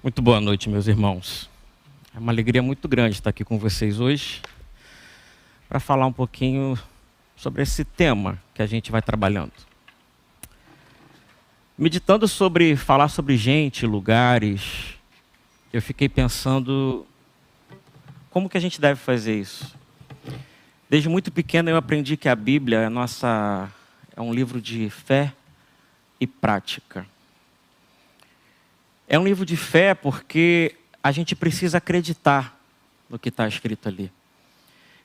Muito boa noite, meus irmãos. É uma alegria muito grande estar aqui com vocês hoje para falar um pouquinho sobre esse tema que a gente vai trabalhando. Meditando sobre falar sobre gente, lugares, eu fiquei pensando como que a gente deve fazer isso. Desde muito pequeno eu aprendi que a Bíblia é um livro de fé e prática. É um livro de fé porque a gente precisa acreditar no que está escrito ali.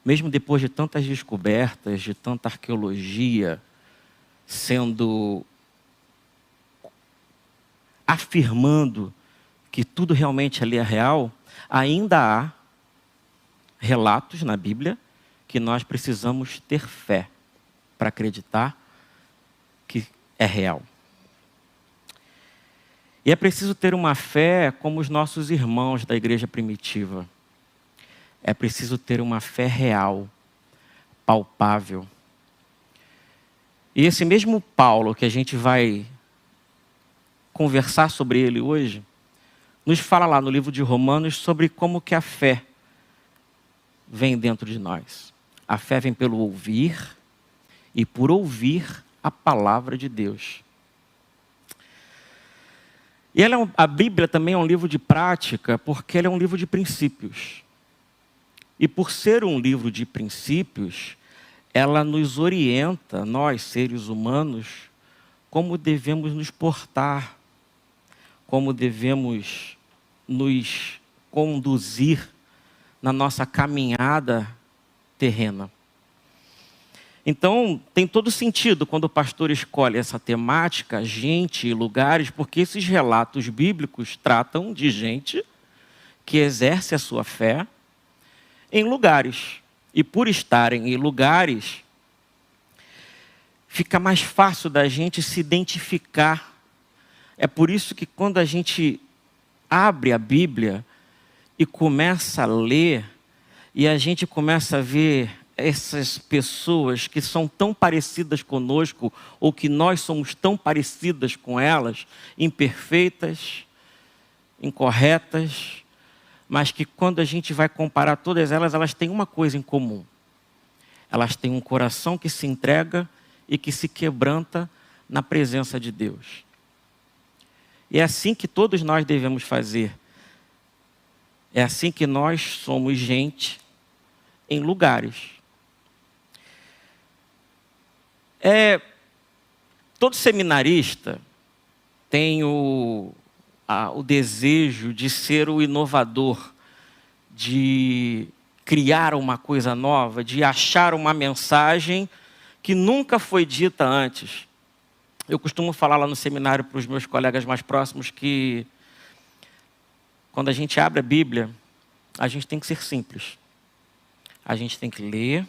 Mesmo depois de tantas descobertas, de tanta arqueologia sendo afirmando que tudo realmente ali é real, ainda há relatos na Bíblia que nós precisamos ter fé para acreditar que é real. E é preciso ter uma fé como os nossos irmãos da igreja primitiva. É preciso ter uma fé real, palpável. E esse mesmo Paulo que a gente vai conversar sobre ele hoje, nos fala lá no livro de Romanos sobre como que a fé vem dentro de nós. A fé vem pelo ouvir e por ouvir a palavra de Deus. E a Bíblia também é um livro de prática, porque ela é um livro de princípios. E por ser um livro de princípios, ela nos orienta, nós, seres humanos, como devemos nos portar, como devemos nos conduzir na nossa caminhada terrena. Então, tem todo sentido quando o pastor escolhe essa temática, gente e lugares, porque esses relatos bíblicos tratam de gente que exerce a sua fé em lugares. E por estarem em lugares, fica mais fácil da gente se identificar. É por isso que quando a gente abre a Bíblia e começa a ler, e a gente começa a ver essas pessoas que são tão parecidas conosco, ou que nós somos tão parecidas com elas, imperfeitas, incorretas, mas que quando a gente vai comparar todas elas, elas têm uma coisa em comum. Elas têm um coração que se entrega e que se quebranta na presença de Deus. E é assim que todos nós devemos fazer. É assim que nós somos gente em lugares. Todo seminarista tem o desejo de ser o inovador, de criar uma coisa nova, de achar uma mensagem que nunca foi dita antes. Eu costumo falar lá no seminário para os meus colegas mais próximos que quando a gente abre a Bíblia, a gente tem que ser simples. A gente tem que ler,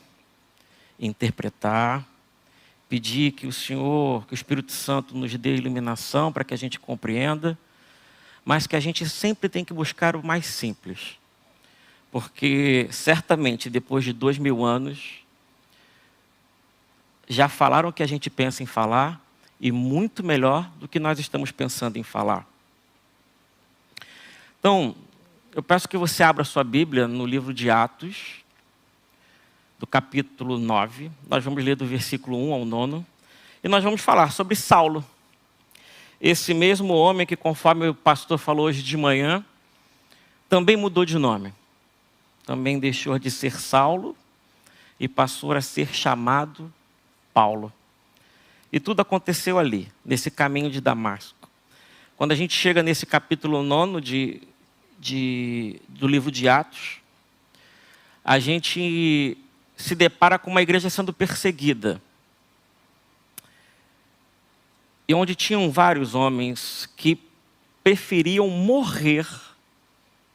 interpretar, pedir que o Senhor, que o Espírito Santo nos dê iluminação para que a gente compreenda, mas que a gente sempre tem que buscar o mais simples. Porque certamente depois de 2000 anos, já falaram o que a gente pensa em falar e muito melhor do que nós estamos pensando em falar. Então, eu peço que você abra sua Bíblia no livro de Atos, do capítulo 9, nós vamos ler do versículo 1 ao 9, e nós vamos falar sobre Saulo. Esse mesmo homem que, conforme o pastor falou hoje de manhã, também mudou de nome. Também deixou de ser Saulo e passou a ser chamado Paulo. E tudo aconteceu ali, nesse caminho de Damasco. Quando a gente chega nesse capítulo 9 do livro de Atos, a gente se depara com uma igreja sendo perseguida. E onde tinham vários homens que preferiam morrer,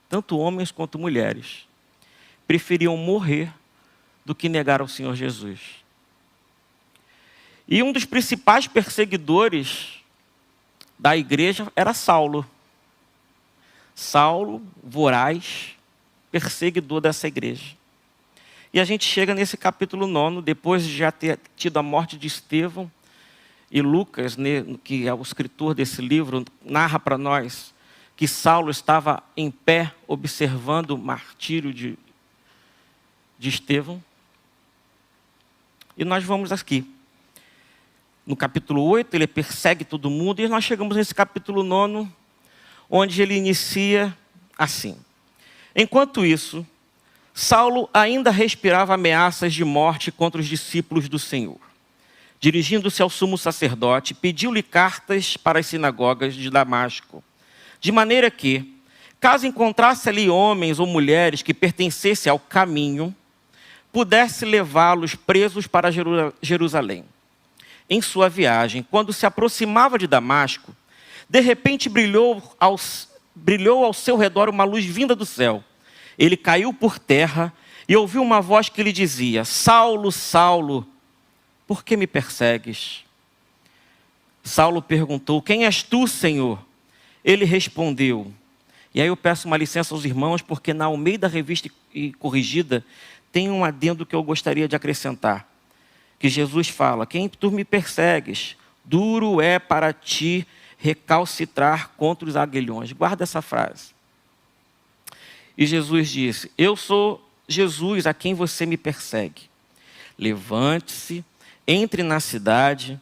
tanto homens quanto mulheres, preferiam morrer do que negar ao Senhor Jesus. E um dos principais perseguidores da igreja era Saulo. Saulo, voraz, perseguidor dessa igreja. E a gente chega nesse capítulo 9, depois de já ter tido a morte de Estevão, e Lucas, que é o escritor desse livro, narra para nós que Saulo estava em pé observando o martírio de Estevão. E nós vamos aqui. No capítulo 8, ele persegue todo mundo, e nós chegamos nesse capítulo 9, onde ele inicia assim. Enquanto isso, Saulo ainda respirava ameaças de morte contra os discípulos do Senhor. Dirigindo-se ao sumo sacerdote, pediu-lhe cartas para as sinagogas de Damasco, de maneira que, caso encontrasse ali homens ou mulheres que pertencessem ao caminho, pudesse levá-los presos para Jerusalém. Em sua viagem, quando se aproximava de Damasco, de repente brilhou ao seu redor uma luz vinda do céu. Ele caiu por terra e ouviu uma voz que lhe dizia: Saulo, Saulo, por que me persegues? Saulo perguntou: quem és tu, Senhor? Ele respondeu, e aí eu peço uma licença aos irmãos, porque na Almeida Revista e Corrigida tem um adendo que eu gostaria de acrescentar. Que Jesus fala: quem tu me persegues, duro é para ti recalcitrar contra os aguilhões. Guarda essa frase. E Jesus disse: eu sou Jesus a quem você me persegue. Levante-se, entre na cidade,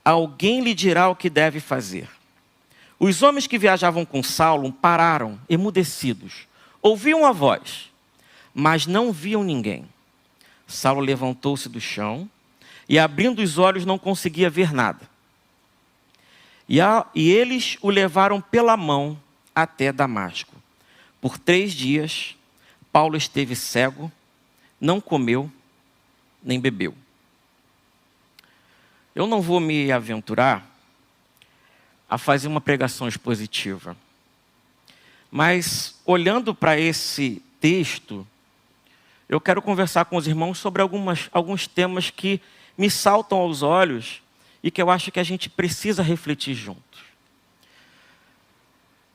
alguém lhe dirá o que deve fazer. Os homens que viajavam com Saulo pararam, emudecidos. Ouviam a voz, mas não viam ninguém. Saulo levantou-se do chão e, abrindo os olhos, não conseguia ver nada. E eles o levaram pela mão até Damasco. Por 3 dias, Paulo esteve cego, não comeu, nem bebeu. Eu não vou me aventurar a fazer uma pregação expositiva. Mas, olhando para esse texto, eu quero conversar com os irmãos sobre alguns temas que me saltam aos olhos e que eu acho que a gente precisa refletir juntos.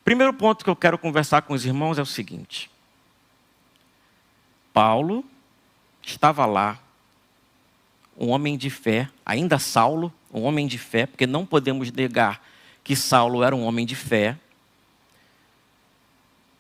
Primeiro ponto que eu quero conversar com os irmãos é o seguinte. Paulo estava lá, um homem de fé, ainda Saulo, um homem de fé, porque não podemos negar que Saulo era um homem de fé.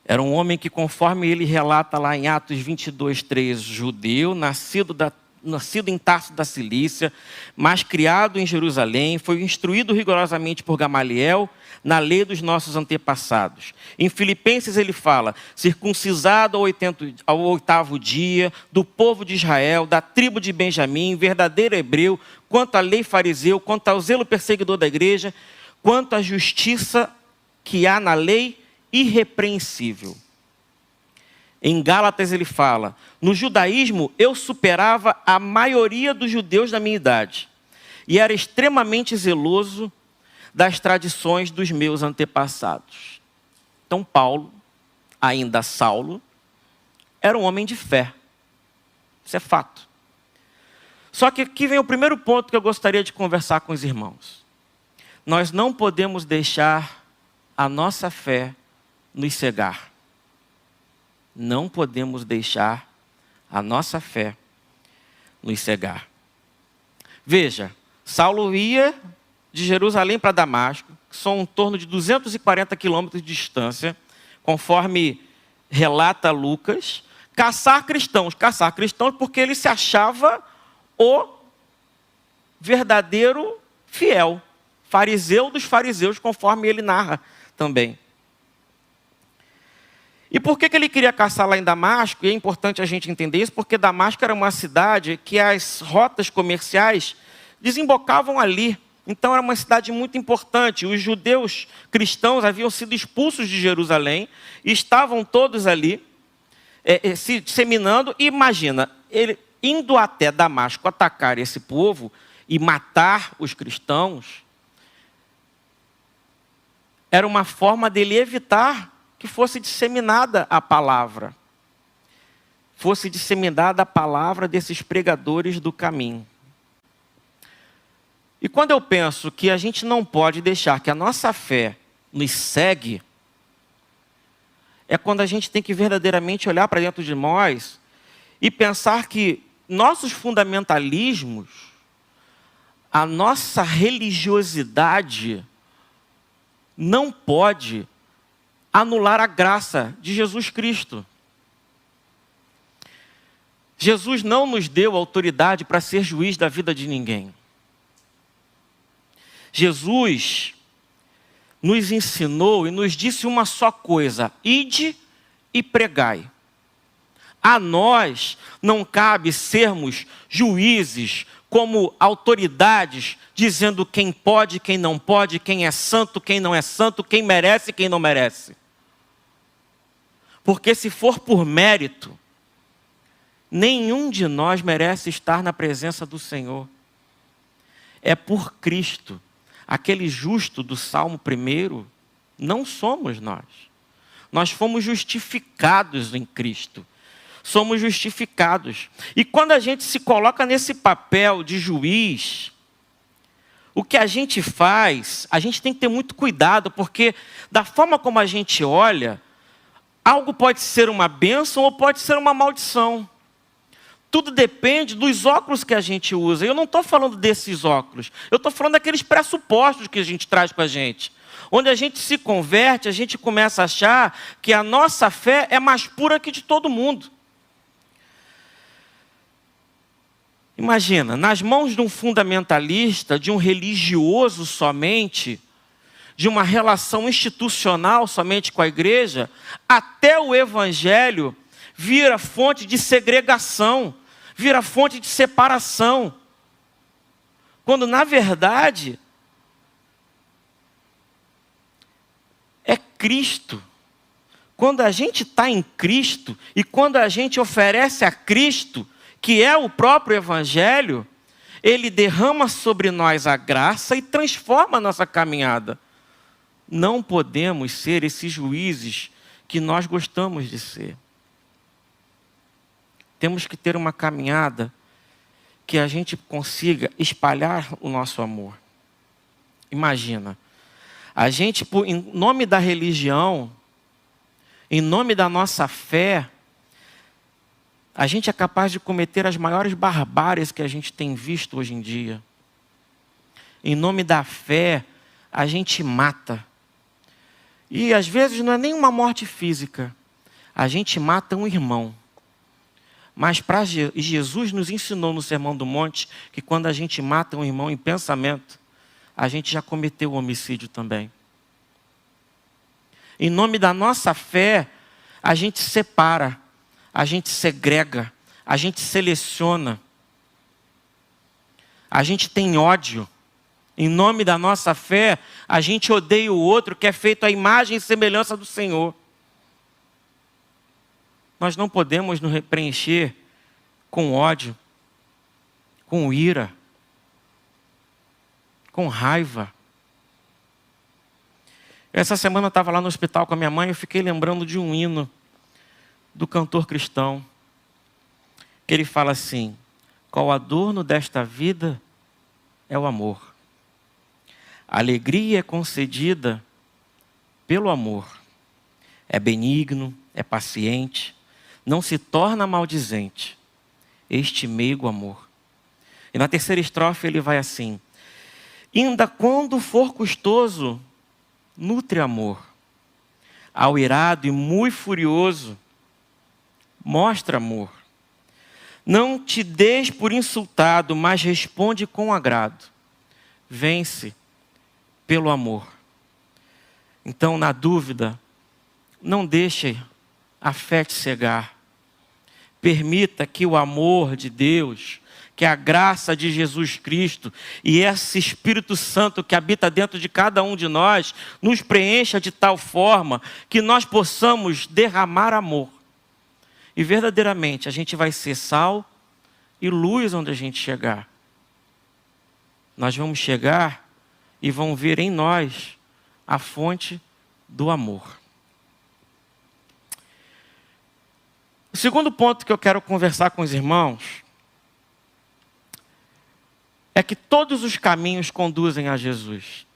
Era um homem que, conforme ele relata lá em Atos 22:3, judeu, nascido em Tarso da Cilícia, mas criado em Jerusalém, foi instruído rigorosamente por Gamaliel na lei dos nossos antepassados. Em Filipenses ele fala: circuncisado ao 8º dia, do povo de Israel, da tribo de Benjamim, verdadeiro hebreu, quanto à lei fariseu, quanto ao zelo perseguidor da igreja, quanto à justiça que há na lei, irrepreensível. Em Gálatas ele fala: no judaísmo eu superava a maioria dos judeus da minha idade e era extremamente zeloso das tradições dos meus antepassados. Então Paulo, ainda Saulo, era um homem de fé. Isso é fato. Só que aqui vem o primeiro ponto que eu gostaria de conversar com os irmãos. Nós não podemos deixar a nossa fé nos cegar. Não podemos deixar a nossa fé nos cegar. Veja, Saulo ia de Jerusalém para Damasco, que são em torno de 240 quilômetros de distância, conforme relata Lucas, caçar cristãos porque ele se achava o verdadeiro fiel, fariseu dos fariseus, conforme ele narra também. E por que ele queria caçar lá em Damasco? E é importante a gente entender isso, porque Damasco era uma cidade que as rotas comerciais desembocavam ali. Então era uma cidade muito importante. Os judeus cristãos haviam sido expulsos de Jerusalém e estavam todos ali se disseminando. E imagina, ele indo até Damasco atacar esse povo e matar os cristãos, era uma forma dele evitar que fosse disseminada a palavra. Fosse disseminada a palavra desses pregadores do caminho. E quando eu penso que a gente não pode deixar que a nossa fé nos cegue, é quando a gente tem que verdadeiramente olhar para dentro de nós e pensar que nossos fundamentalismos, a nossa religiosidade, não pode anular a graça de Jesus Cristo. Jesus não nos deu autoridade para ser juiz da vida de ninguém. Jesus nos ensinou e nos disse uma só coisa: ide e pregai. A nós não cabe sermos juízes como autoridades, dizendo quem pode, quem não pode, quem é santo, quem não é santo, quem merece, quem não merece. Porque se for por mérito, nenhum de nós merece estar na presença do Senhor. É por Cristo. Aquele justo do Salmo 1, não somos nós. Nós fomos justificados em Cristo. Somos justificados. E quando a gente se coloca nesse papel de juiz, o que a gente faz, a gente tem que ter muito cuidado, porque da forma como a gente olha, algo pode ser uma bênção ou pode ser uma maldição. Tudo depende dos óculos que a gente usa. Eu não estou falando desses óculos. Eu estou falando daqueles pressupostos que a gente traz com a gente. Onde a gente se converte, a gente começa a achar que a nossa fé é mais pura que de todo mundo. Imagina, nas mãos de um fundamentalista, de um religioso somente, de uma relação institucional somente com a igreja, até o evangelho vira fonte de segregação, vira fonte de separação. Quando, na verdade, é Cristo. Quando a gente está em Cristo e quando a gente oferece a Cristo, que é o próprio evangelho, ele derrama sobre nós a graça e transforma a nossa caminhada. Não podemos ser esses juízes que nós gostamos de ser. Temos que ter uma caminhada que a gente consiga espalhar o nosso amor. Imagina, a gente, em nome da religião, em nome da nossa fé, a gente é capaz de cometer as maiores barbáries que a gente tem visto hoje em dia. Em nome da fé, a gente mata. E às vezes não é nem uma morte física. A gente mata um irmão. Mas Jesus nos ensinou no Sermão do Monte que quando a gente mata um irmão em pensamento, a gente já cometeu o homicídio também. Em nome da nossa fé, a gente separa, a gente segrega, a gente seleciona, a gente tem ódio. Em nome da nossa fé, a gente odeia o outro que é feito à imagem e semelhança do Senhor. Nós não podemos nos preencher com ódio, com ira, com raiva. Essa semana eu estava lá no hospital com a minha mãe e eu fiquei lembrando de um hino do cantor cristão, que ele fala assim: qual adorno desta vida é o amor. A alegria é concedida pelo amor. É benigno, é paciente, não se torna maldizente. Este meigo amor. E na terceira estrofe ele vai assim: ainda quando for custoso, nutre amor. Ao irado e muito furioso, mostra amor. Não te des por insultado, mas responde com agrado. Vence pelo amor. Então, na dúvida, não deixe a fé te cegar. Permita que o amor de Deus, que a graça de Jesus Cristo e esse Espírito Santo que habita dentro de cada um de nós, nos preencha de tal forma que nós possamos derramar amor. E verdadeiramente a gente vai ser sal e luz onde a gente chegar. Nós vamos chegar e vão ver em nós a fonte do amor. O segundo ponto que eu quero conversar com os irmãos é que todos os caminhos conduzem a Jesus.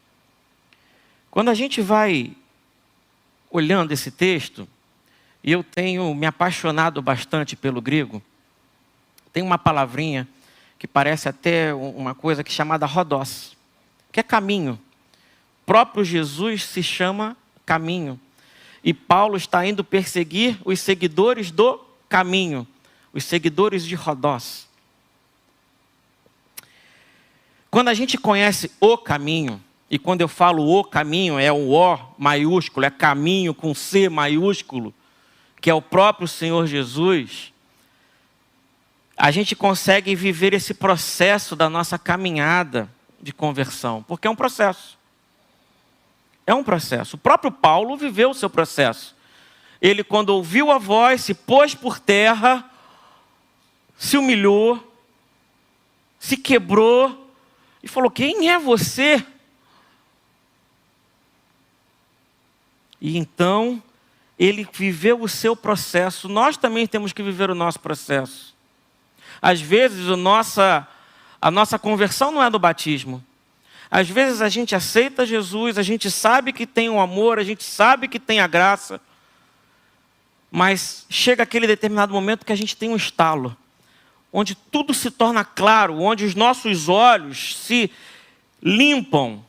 Quando a gente vai olhando esse texto, e eu tenho me apaixonado bastante pelo grego, tem uma palavrinha que parece até uma coisa que é chamada rodós, que é caminho. O próprio Jesus se chama caminho. E Paulo está indo perseguir os seguidores do caminho, os seguidores de Rodós. Quando a gente conhece o caminho, e quando eu falo o caminho, é o O maiúsculo, é caminho com C maiúsculo, que é o próprio Senhor Jesus, a gente consegue viver esse processo da nossa caminhada de conversão, porque é um processo. É um processo. O próprio Paulo viveu o seu processo. Ele, quando ouviu a voz, se pôs por terra, se humilhou, se quebrou e falou: quem é você? E então, ele viveu o seu processo. Nós também temos que viver o nosso processo. Às vezes, a nossa conversão não é do batismo. Às vezes a gente aceita Jesus, a gente sabe que tem o amor, a gente sabe que tem a graça. Mas chega aquele determinado momento que a gente tem um estalo, onde tudo se torna claro, onde os nossos olhos se limpam.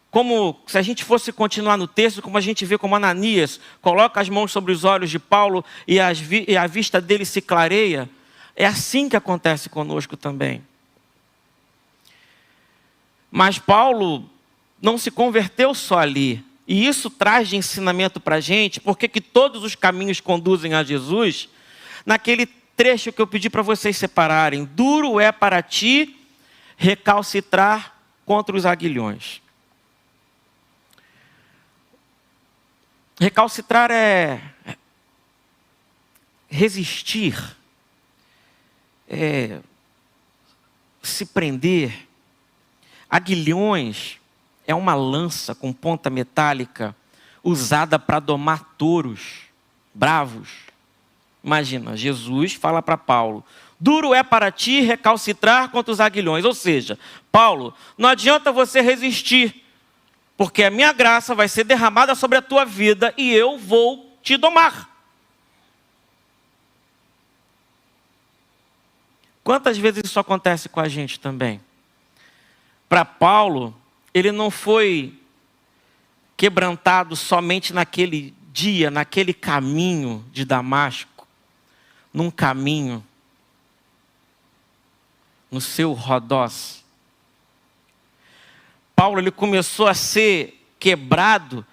Como se a gente fosse continuar no texto, como a gente vê como Ananias coloca as mãos sobre os olhos de Paulo e a vista dele se clareia. É assim que acontece conosco também. Mas Paulo não se converteu só ali. E isso traz de ensinamento para a gente, porque que todos os caminhos conduzem a Jesus, naquele trecho que eu pedi para vocês separarem. Duro é para ti recalcitrar contra os aguilhões. Recalcitrar é resistir, é se prender. Aguilhões é uma lança com ponta metálica usada para domar touros bravos. Imagina, Jesus fala para Paulo: duro é para ti recalcitrar contra os aguilhões. Ou seja, Paulo, não adianta você resistir, porque a minha graça vai ser derramada sobre a tua vida e eu vou te domar. Quantas vezes isso acontece com a gente também? Para Paulo, ele não foi quebrantado somente naquele dia, naquele caminho de Damasco, num caminho, no seu Rodós. Paulo, ele começou a ser quebrado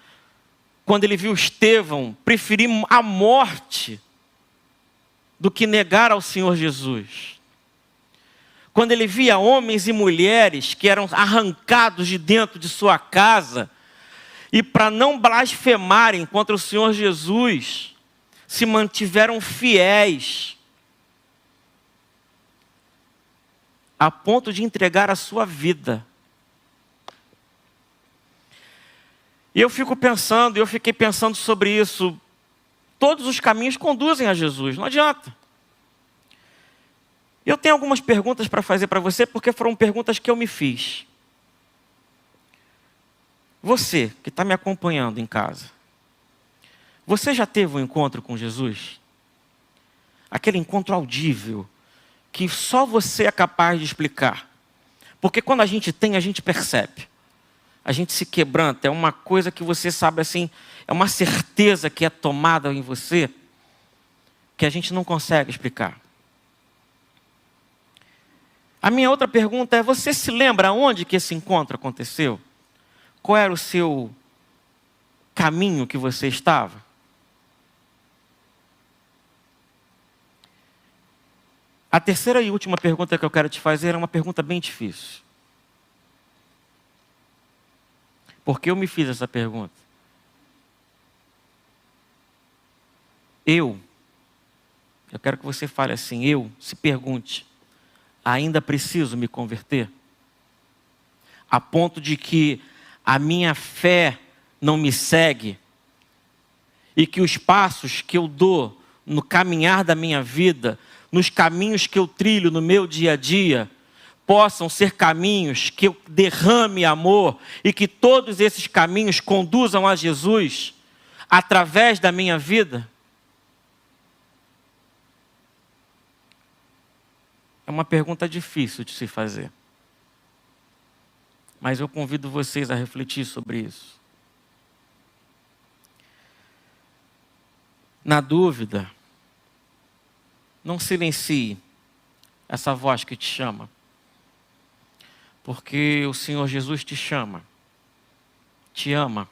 quando ele viu Estevão preferir a morte do que negar ao Senhor Jesus. Quando ele via homens e mulheres que eram arrancados de dentro de sua casa e para não blasfemarem contra o Senhor Jesus, se mantiveram fiéis a ponto de entregar a sua vida. E eu fiquei pensando sobre isso. Todos os caminhos conduzem a Jesus, não adianta. Eu tenho algumas perguntas para fazer para você, porque foram perguntas que eu me fiz. Você que está me acompanhando em casa, você já teve um encontro com Jesus? Aquele encontro audível, que só você é capaz de explicar. Porque quando a gente tem, a gente percebe. A gente se quebranta, é uma coisa que você sabe assim, é uma certeza que é tomada em você, que a gente não consegue explicar. A minha outra pergunta é: você se lembra onde que esse encontro aconteceu? Qual era o seu caminho que você estava? A terceira e última pergunta que eu quero te fazer é uma pergunta bem difícil. Por que eu me fiz essa pergunta? Eu quero que você fale assim, se pergunte: ainda preciso me converter? A ponto de que a minha fé não me segue e que os passos que eu dou no caminhar da minha vida, nos caminhos que eu trilho no meu dia a dia, possam ser caminhos que eu derrame amor e que todos esses caminhos conduzam a Jesus através da minha vida? É uma pergunta difícil de se fazer. Mas eu convido vocês a refletir sobre isso. Na dúvida, não silencie essa voz que te chama, porque o Senhor Jesus te chama, te ama,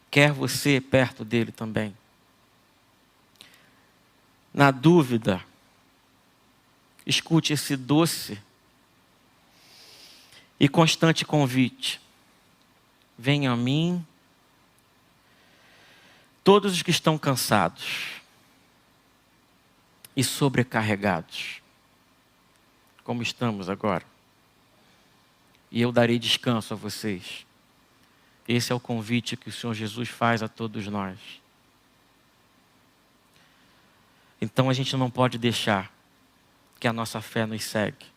quer você perto dele também. Na dúvida, escute esse doce e constante convite. Venham a mim, todos os que estão cansados e sobrecarregados, como estamos agora, e eu darei descanso a vocês. Esse é o convite que o Senhor Jesus faz a todos nós. Então a gente não pode deixar que a nossa fé nos cegue,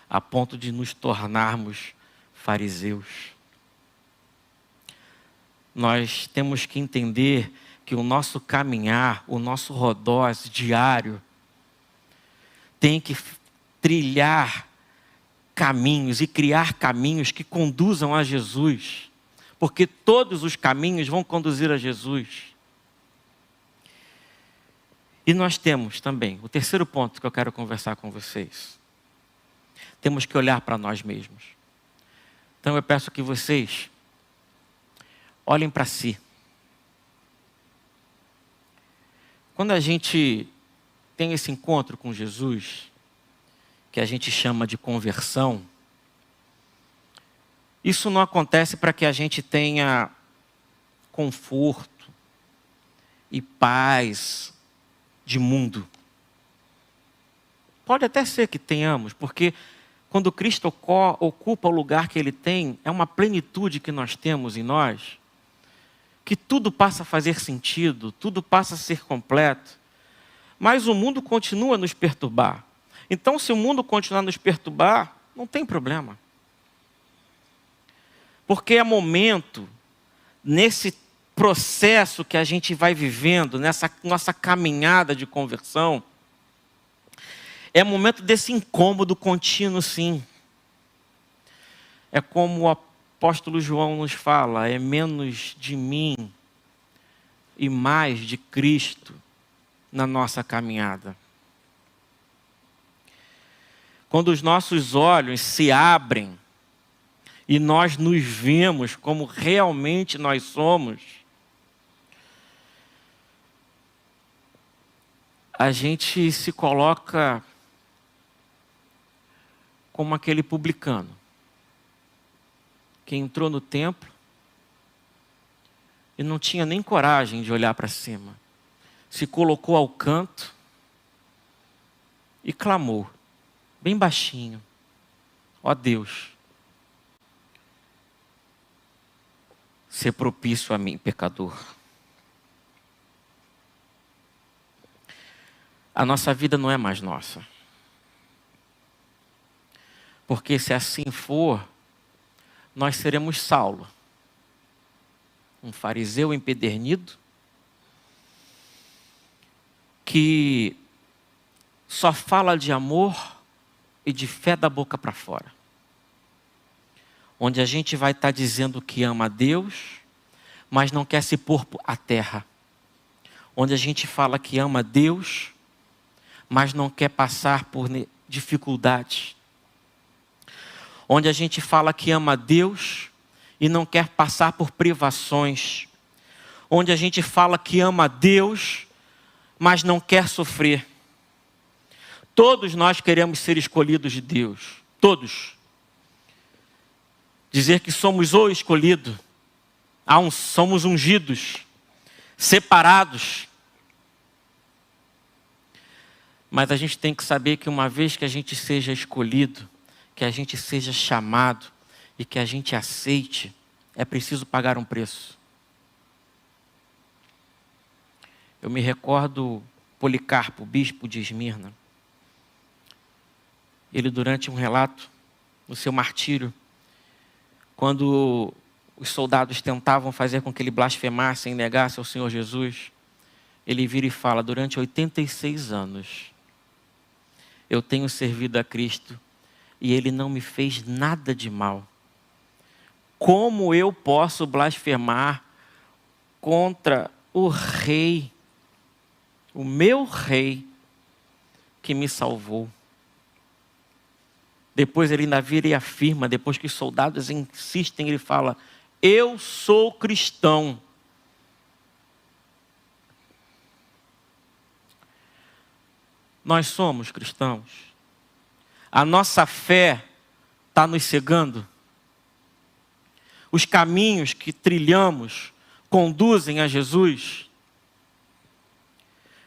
a ponto de nos tornarmos fariseus. Nós temos que entender que o nosso caminhar, o nosso rodós diário, tem que trilhar caminhos e criar caminhos que conduzam a Jesus. Porque todos os caminhos vão conduzir a Jesus. E nós temos também, o terceiro ponto que eu quero conversar com vocês. Temos que olhar para nós mesmos. Então eu peço que vocês olhem para si. Quando a gente tem esse encontro com Jesus, que a gente chama de conversão, isso não acontece para que a gente tenha conforto e paz de mundo. Pode até ser que tenhamos, porque quando Cristo ocupa o lugar que Ele tem, é uma plenitude que nós temos em nós, que tudo passa a fazer sentido, tudo passa a ser completo, mas o mundo continua a nos perturbar. Então, se o mundo continuar a nos perturbar, não tem problema. Porque é momento, nesse processo que a gente vai vivendo, nessa nossa caminhada de conversão, é momento desse incômodo contínuo, sim. É como o apóstolo João nos fala, é menos de mim e mais de Cristo na nossa caminhada. Quando os nossos olhos se abrem e nós nos vemos como realmente nós somos, a gente se coloca como aquele publicano que entrou no templo e não tinha nem coragem de olhar para cima. Se colocou ao canto e clamou, bem baixinho: ó Deus, ser propício a mim, pecador. A nossa vida não é mais nossa. Porque se assim for, nós seremos Saulo, um fariseu empedernido, que só fala de amor e de fé da boca para fora. Onde a gente vai estar dizendo que ama a Deus, mas não quer se pôr à terra. Onde a gente fala que ama a Deus, mas não quer passar por dificuldades. Onde a gente fala que ama a Deus e não quer passar por privações. Onde a gente fala que ama a Deus, mas não quer sofrer. Todos nós queremos ser escolhidos de Deus. Todos. Dizer que somos o escolhido. Somos ungidos, separados. Mas a gente tem que saber que uma vez que a gente seja escolhido, que a gente seja chamado e que a gente aceite, é preciso pagar um preço. Eu me recordo Policarpo, bispo de Esmirna. Ele, durante um relato, no seu martírio, quando os soldados tentavam fazer com que ele blasfemasse e negasse ao Senhor Jesus, ele vira e fala: durante 86 anos, eu tenho servido a Cristo e Ele não me fez nada de mal. Como eu posso blasfemar contra o Rei o meu rei que me salvou. Depois ele ainda vira e afirma, depois que os soldados insistem, ele fala: eu sou cristão. Nós somos cristãos. A nossa fé está nos cegando. Os caminhos que trilhamos conduzem a Jesus.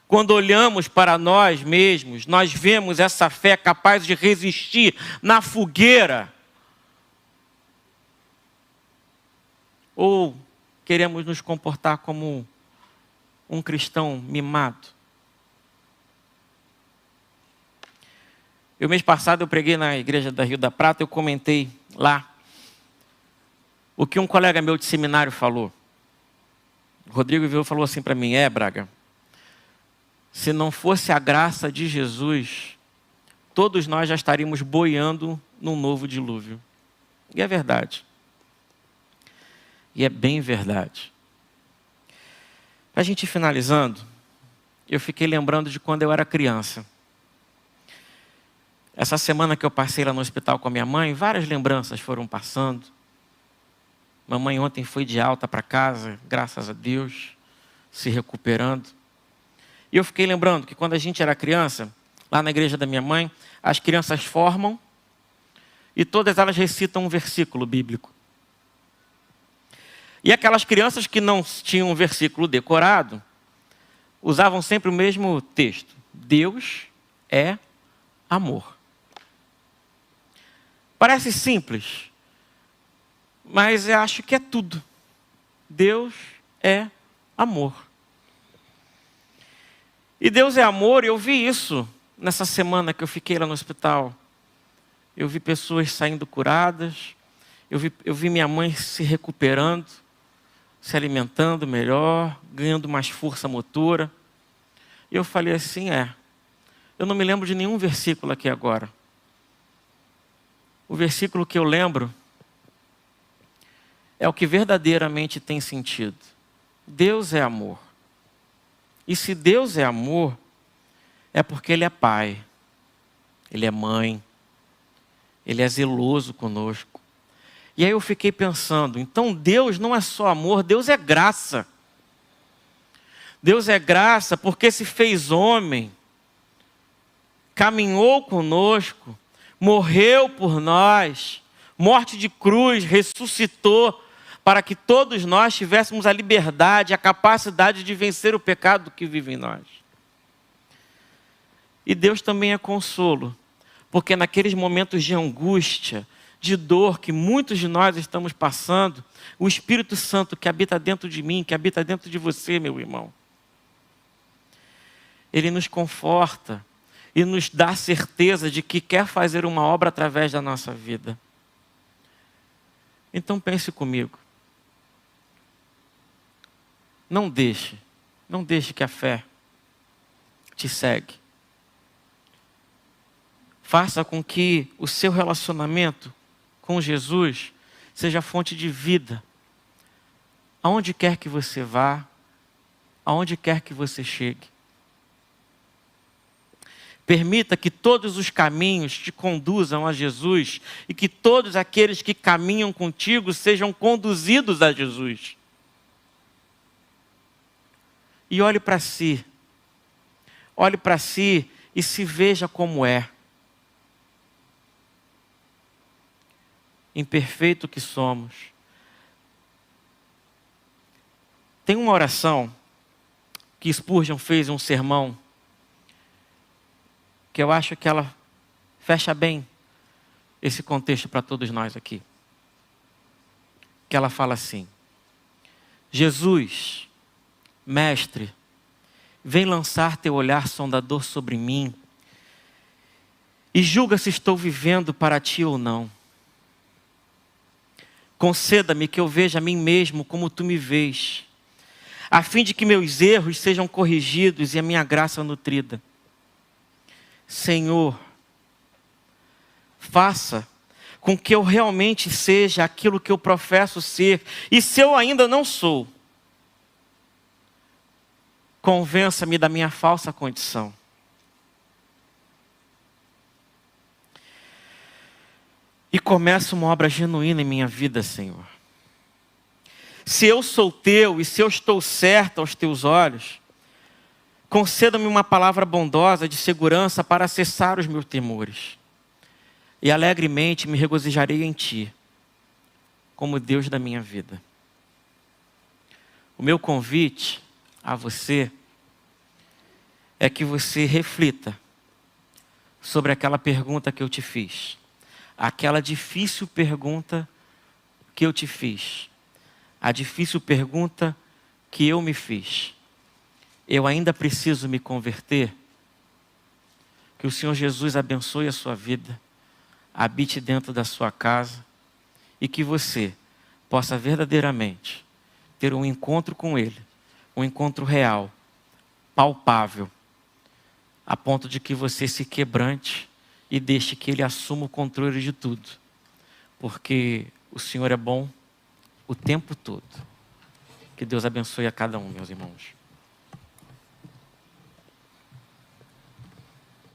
Quando olhamos para nós mesmos, nós vemos essa fé capaz de resistir na fogueira. Ou queremos nos comportar como um cristão mimado? O mês passado eu preguei na igreja da Rio da Prata, eu comentei lá o que um colega meu de seminário falou. O Rodrigo viu e falou assim para mim: Braga, se não fosse a graça de Jesus, todos nós já estaríamos boiando num novo dilúvio. E é verdade. E é bem verdade. Para a gente ir finalizando, eu fiquei lembrando de quando eu era criança. Essa semana que eu passei lá no hospital com a minha mãe, várias lembranças foram passando. Mamãe ontem foi de alta para casa, graças a Deus, se recuperando. E eu fiquei lembrando que quando a gente era criança, lá na igreja da minha mãe, as crianças formam e todas elas recitam um versículo bíblico. E aquelas crianças que não tinham um versículo decorado, usavam sempre o mesmo texto: Deus é amor. Parece simples, mas eu acho que é tudo. Deus é amor. E Deus é amor, e eu vi isso nessa semana que eu fiquei lá no hospital. Eu vi pessoas saindo curadas, eu vi minha mãe se recuperando, se alimentando melhor, ganhando mais força motora. E eu falei assim, eu não me lembro de nenhum versículo aqui agora. O versículo que eu lembro é o que verdadeiramente tem sentido. Deus é amor. E se Deus é amor, é porque Ele é Pai, Ele é Mãe, Ele é zeloso conosco. E aí eu fiquei pensando, então Deus não é só amor, Deus é graça. Deus é graça porque se fez homem, caminhou conosco, morreu por nós, morte de cruz, ressuscitou, para que todos nós tivéssemos a liberdade, a capacidade de vencer o pecado que vive em nós. E Deus também é consolo, porque naqueles momentos de angústia, de dor que muitos de nós estamos passando, o Espírito Santo que habita dentro de mim, que habita dentro de você, meu irmão, Ele nos conforta e nos dá certeza de que quer fazer uma obra através da nossa vida. Então pense comigo. Não deixe que a fé te cegue. Faça com que o seu relacionamento com Jesus seja fonte de vida. Aonde quer que você vá, aonde quer que você chegue. Permita que todos os caminhos te conduzam a Jesus e que todos aqueles que caminham contigo sejam conduzidos a Jesus. E olhe para si. Olhe para si e se veja como é. Imperfeito que somos. Tem uma oração que Spurgeon fez em um sermão, que eu acho que ela fecha bem esse contexto para todos nós aqui. Que ela fala assim: Jesus, Mestre, vem lançar teu olhar sondador sobre mim e julga se estou vivendo para ti ou não. Conceda-me que eu veja a mim mesmo como tu me vês, a fim de que meus erros sejam corrigidos e a minha graça nutrida. Senhor, faça com que eu realmente seja aquilo que eu professo ser, e se eu ainda não sou, Convença-me da minha falsa condição. E começa uma obra genuína em minha vida, Senhor. Se eu sou teu e se eu estou certo aos teus olhos, conceda-me uma palavra bondosa de segurança para cessar os meus temores. E alegremente me regozijarei em ti, como Deus da minha vida. O meu convite a você é que você reflita sobre aquela pergunta que eu te fiz. Aquela difícil pergunta que eu te fiz. A difícil pergunta que eu me fiz. Eu ainda preciso me converter? Que o Senhor Jesus abençoe a sua vida, habite dentro da sua casa e que você possa verdadeiramente ter um encontro com Ele, um encontro real, palpável, a ponto de que você se quebrante e deixe que Ele assuma o controle de tudo. Porque o Senhor é bom o tempo todo. Que Deus abençoe a cada um, meus irmãos.